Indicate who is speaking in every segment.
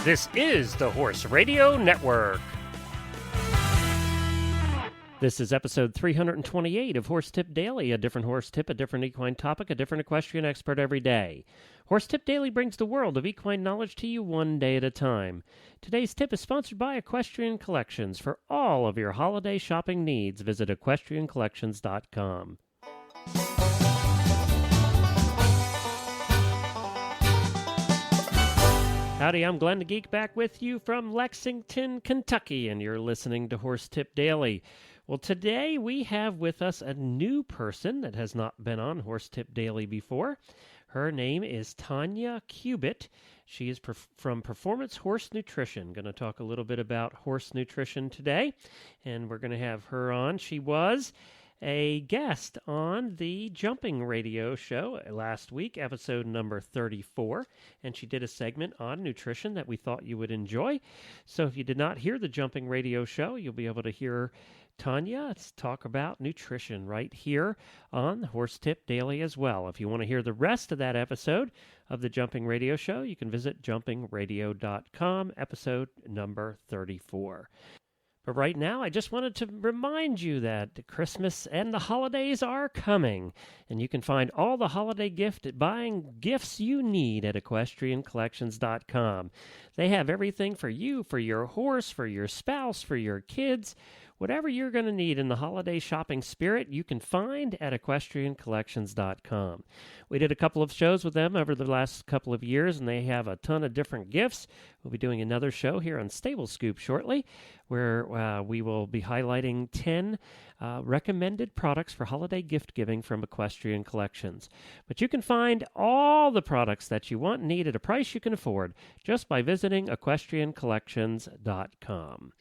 Speaker 1: This is the Horse Radio Network. This is episode 328 of Horse Tip Daily, a different horse tip, a different equine topic, a different equestrian expert every day. Horse Tip Daily brings the world of equine knowledge to you one day at a time. Today's tip is sponsored by Equestrian Collections. For all of your holiday shopping needs, visit equestriancollections.com. Howdy, I'm Glenn the Geek back with you from Lexington, Kentucky, and you're listening to Horse Tip Daily. Well, today we have with us a new person that has not been on Horse Tip Daily before. Her name is Tanya Cubitt. She is from Performance Horse Nutrition. Going to talk a little bit about horse nutrition today, and we're going to have her on. She was a guest on the Jumping Radio show last week, episode number 34, and she did a segment on nutrition that we thought you would enjoy. So if you did not hear the Jumping Radio show, you'll be able to hear Tanya talk about nutrition right here on Horse Tip Daily as well. If you want to hear the rest of that episode of the Jumping Radio show, you can visit jumpingradio.com, episode number 34. But right now, I just wanted to remind you that Christmas and the holidays are coming, and you can find all the holiday buying gifts you need at equestriancollections.com. They have everything for you, for your horse, for your spouse, for your kids. Whatever you're going to need in the holiday shopping spirit, you can find at equestriancollections.com. We did a couple of shows with them over the last couple of years, and they have a ton of different gifts. We'll be doing another show here on Stable Scoop shortly, where we will be highlighting 10 recommended products for holiday gift giving from Equestrian Collections. But you can find all the products that you want and need at a price you can afford just by visiting equestriancollections.com.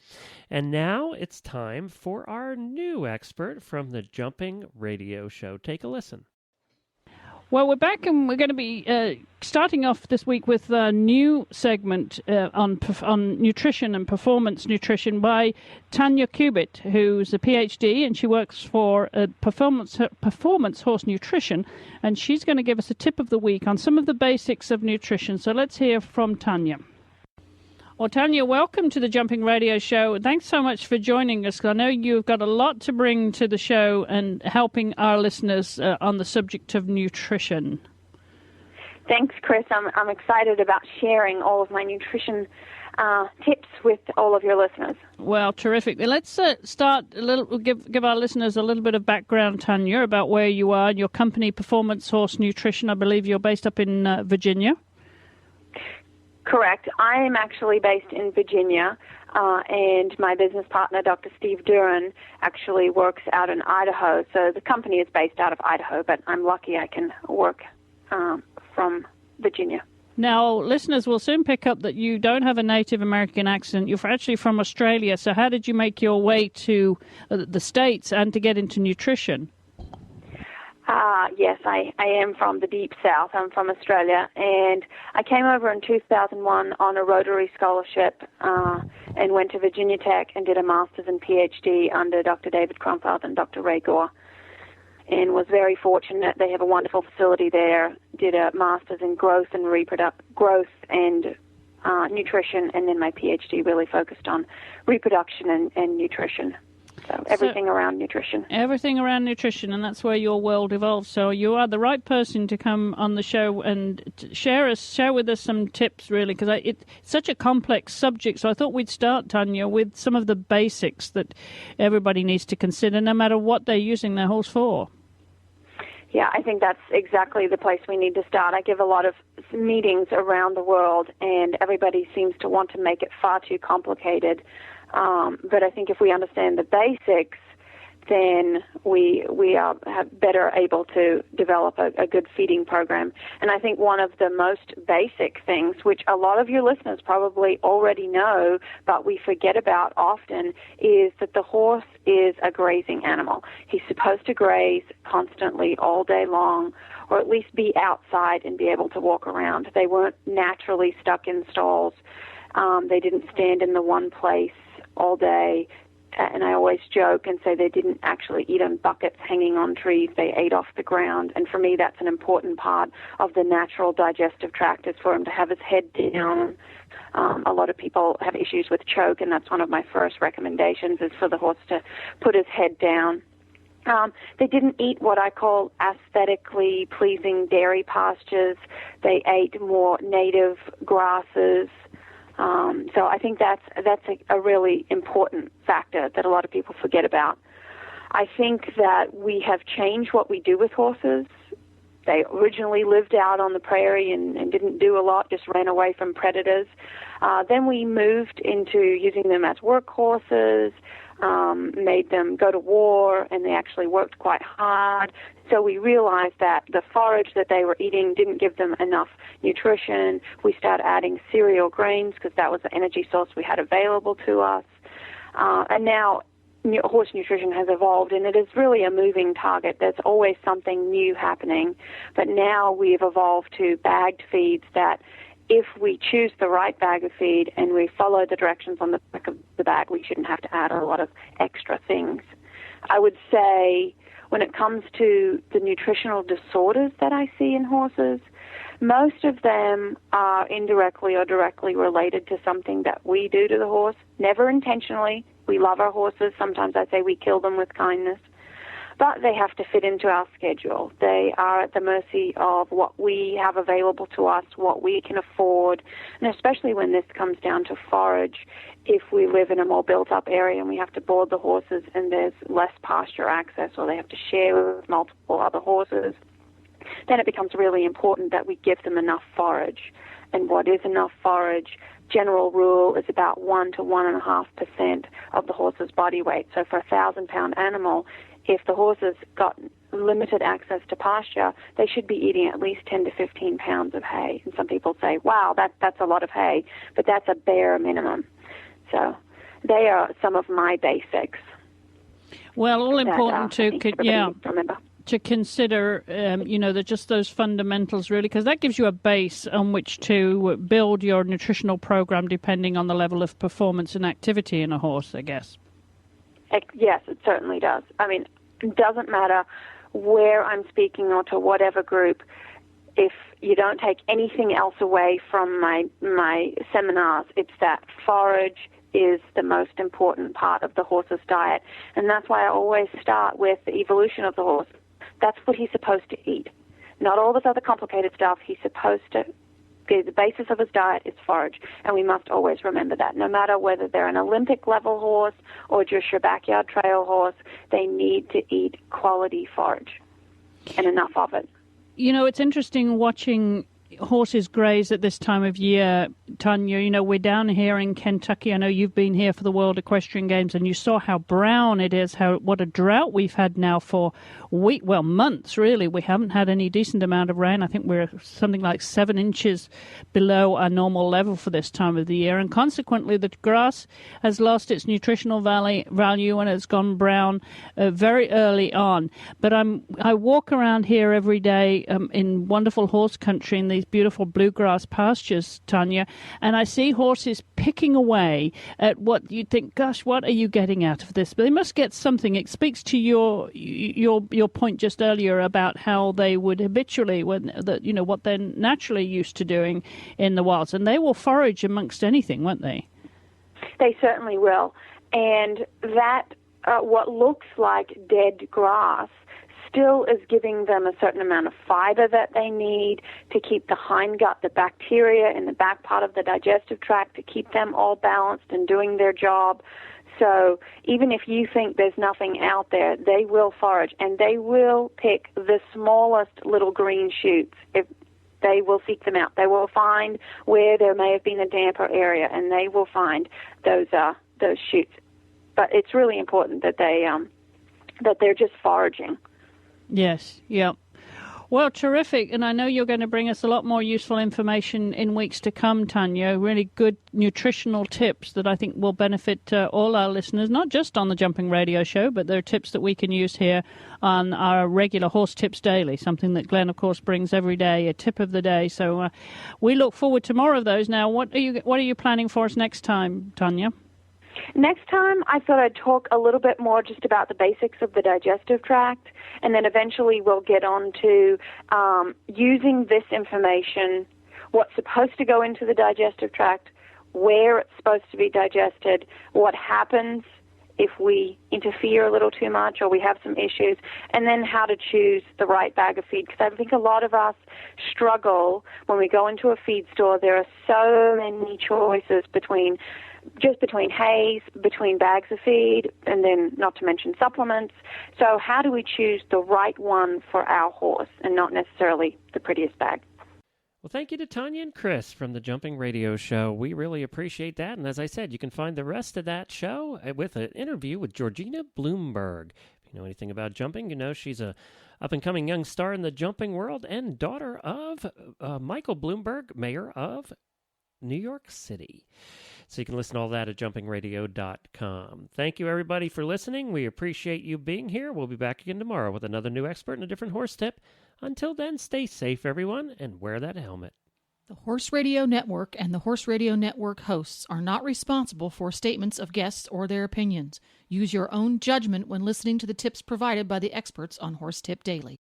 Speaker 1: And now it's time for our new expert from the Jumping Radio show. Take a listen.
Speaker 2: Well, we're back, and we're going to be starting off this week with a new segment on nutrition and performance nutrition by Tanya Cubitt, who's a PhD, and she works for Performance Horse Nutrition, and she's going to give us a tip of the week on some of the basics of nutrition. So let's hear from Tanya. Well, Tanya, welcome to the Jumping Radio show. Thanks so much for joining us. I know you've got a lot to bring to the show and helping our listeners on the subject of nutrition.
Speaker 3: Thanks, Chris. I'm excited about sharing all of my nutrition tips with all of your listeners.
Speaker 2: Well, terrific. Let's start a little. Give our listeners a little bit of background, Tanya, about where you are and your company, Performance Horse Nutrition. I believe you're based up in Virginia.
Speaker 3: Correct. I am actually based in Virginia, and my business partner, Dr. Steve Duran, actually works out in Idaho. So the company is based out of Idaho, but I'm lucky I can work from Virginia.
Speaker 2: Now, listeners will soon pick up that you don't have a Native American accent. You're actually from Australia. So how did you make your way to the States and to get into nutrition?
Speaker 3: Yes, I am from the Deep South. I'm from Australia, and I came over in 2001 on a Rotary scholarship and went to Virginia Tech and did a master's and PhD under Dr. David Crumfeld and Dr. Ray Gore, and was very fortunate. They have a wonderful facility there, did a master's in growth and nutrition, and then my PhD really focused on reproduction and nutrition. So everything around nutrition. Everything
Speaker 2: around nutrition, and that's where your world evolves. So you are the right person to come on the show and share with us some tips, really, because it's such a complex subject. So I thought we'd start, Tanya, with some of the basics that everybody needs to consider, no matter what they're using their horse for.
Speaker 3: Yeah, I think that's exactly the place we need to start. I give a lot of meetings around the world, and everybody seems to want to make it far too complicated. But I think if we understand the basics, then we are better able to develop a good feeding program. And I think one of the most basic things, which a lot of your listeners probably already know, but we forget about often, is that the horse is a grazing animal. He's supposed to graze constantly all day long, or at least be outside and be able to walk around. They weren't naturally stuck in stalls. They didn't stand in the one place all day and I always joke and say they didn't actually eat on buckets hanging on trees. They ate off the ground. And for me, that's an important part of the natural digestive tract, is for him to have his head down. A lot of people have issues with choke, and that's one of my first recommendations, is for the horse to put his head down. They didn't eat what I call aesthetically pleasing dairy pastures. They ate more native grasses. So I think that's a really important factor that a lot of people forget about. I think that we have changed what we do with horses. They originally lived out on the prairie and didn't do a lot, just ran away from predators. Then we moved into using them as workhorses, made them go to war, and they actually worked quite hard. So we realized that the forage that they were eating didn't give them enough nutrition. We started adding cereal grains because that was the energy source we had available to us. And now horse nutrition has evolved, and it is really a moving target. There's always something new happening. But now we've evolved to bagged feeds that, if we choose the right bag of feed and we follow the directions on the back of the bag, we shouldn't have to add a lot of extra things. I would say when it comes to the nutritional disorders that I see in horses, most of them are indirectly or directly related to something that we do to the horse, never intentionally. We love our horses. Sometimes I say we kill them with kindness. But they have to fit into our schedule. They are at the mercy of what we have available to us, what we can afford, and especially when this comes down to forage. If we live in a more built-up area and we have to board the horses and there's less pasture access, or they have to share with multiple other horses, then it becomes really important that we give them enough forage. And what is enough forage? General rule is about 1 to 1.5% of the horse's body weight. So for a 1,000-pound animal, if the horse has got limited access to pasture, they should be eating at least 10 to 15 pounds of hay. And some people say, wow, that's a lot of hay, but that's a bare minimum. So they are some of my basics.
Speaker 2: Well, all important to
Speaker 3: remember.
Speaker 2: To consider, just those fundamentals, really, because that gives you a base on which to build your nutritional program depending on the level of performance and activity in a horse, I guess.
Speaker 3: Yes, it certainly does. I mean, it doesn't matter where I'm speaking or to whatever group. If you don't take anything else away from my seminars, it's that forage is the most important part of the horse's diet. And that's why I always start with the evolution of the horse. That's what he's supposed to eat. Not all this other complicated stuff. He's supposed to, the basis of his diet is forage, and we must always remember that. No matter whether they're an Olympic-level horse or just your backyard trail horse, they need to eat quality forage, and enough of it.
Speaker 2: You know, it's interesting watching horses graze at this time of year, Tanya. You know, we're down here in Kentucky. I know you've been here for the World Equestrian Games, and you saw how brown it is, what a drought we've had now for months, really. We haven't had any decent amount of rain. I think we're something like 7 inches below our normal level for this time of the year, and consequently the grass has lost its nutritional value and it's gone brown very early on. But I walk around here every day in wonderful horse country in these beautiful bluegrass pastures, Tanya, and I see horses picking away at what you think, gosh, what are you getting out of this? But they must get something. It speaks to your point just earlier about how they would habitually, what they're naturally used to doing in the wilds, and they will forage amongst anything, won't they?
Speaker 3: They certainly will. And that, what looks like dead grass, still is giving them a certain amount of fiber that they need to keep the hindgut, the bacteria in the back part of the digestive tract, to keep them all balanced and doing their job. So even if you think there's nothing out there, they will forage, and they will pick the smallest little green shoots. If they will seek them out, they will find where there may have been a damper area, and they will find those shoots. But it's really important that they're just foraging.
Speaker 2: Yes, yeah. Well, terrific. And I know you're going to bring us a lot more useful information in weeks to come, Tanya. Really good nutritional tips that I think will benefit all our listeners, not just on the Jumping Radio Show, but they're tips that we can use here on our regular Horse Tips Daily, something that Glenn, of course, brings every day, a tip of the day. So we look forward to more of those. Now, what are you planning for us next time, Tanya?
Speaker 3: Next time, I thought I'd talk a little bit more just about the basics of the digestive tract, and then eventually we'll get on to using this information, what's supposed to go into the digestive tract, where it's supposed to be digested, what happens if we interfere a little too much or we have some issues, and then how to choose the right bag of feed. Because I think a lot of us struggle when we go into a feed store. There are so many choices between hay, between bags of feed, and then not to mention supplements. So how do we choose the right one for our horse and not necessarily the prettiest bag?
Speaker 1: Well, thank you to Tanya and Chris from the Jumping Radio Show. We really appreciate that. And as I said, you can find the rest of that show with an interview with Georgina Bloomberg. If you know anything about jumping, you know she's a up-and-coming young star in the jumping world and daughter of Michael Bloomberg, mayor of New York City. So you can listen to all that at jumpingradio.com. Thank you, everybody, for listening. We appreciate you being here. We'll be back again tomorrow with another new expert and a different horse tip. Until then, stay safe, everyone, and wear that helmet.
Speaker 4: The Horse Radio Network and the Horse Radio Network hosts are not responsible for statements of guests or their opinions. Use your own judgment when listening to the tips provided by the experts on Horse Tip Daily.